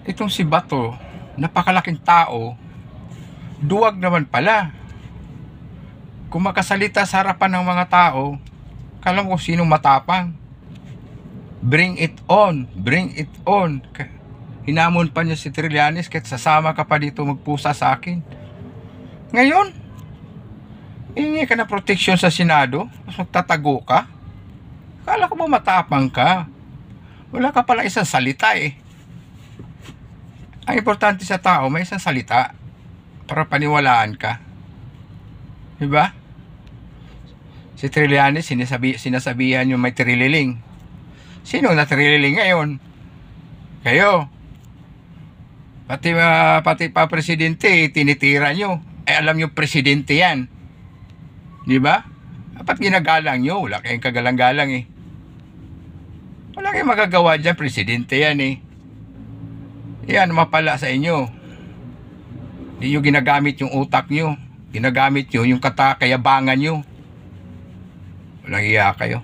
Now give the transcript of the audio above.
Itong si Bato, napakalaking tao, duwag naman pala. Kung makasalita sa harapan ng mga tao, kala mo kung sinong matapang. Bring it on, bring it on. Hinamon pa niya si Trillanes kahit sasama ka pa dito magpusa sa akin. Ngayon, hingi ka na proteksyon sa Senado, magtatago ka. Kala ko ba matapang ka? Wala ka pala isang salita eh. Ang importante sa tao, may isang salita para paniwalaan ka. Diba? Si Trillanes, sinasabihan yung may trililing. Sino na trililing ngayon? Kayo. Pati pa presidente, tinitira nyo. Alam nyo, presidente yan. Diba? Dapat ginagalang nyo. Wala kayong kagalang-galang eh. Wala kayong magagawa dyan, presidente yan eh. Yan, mapala sa inyo. Hindi nyo ginagamit yung utak nyo. Ginagamit nyo yung kakayabangan nyo. Walang iya kayo.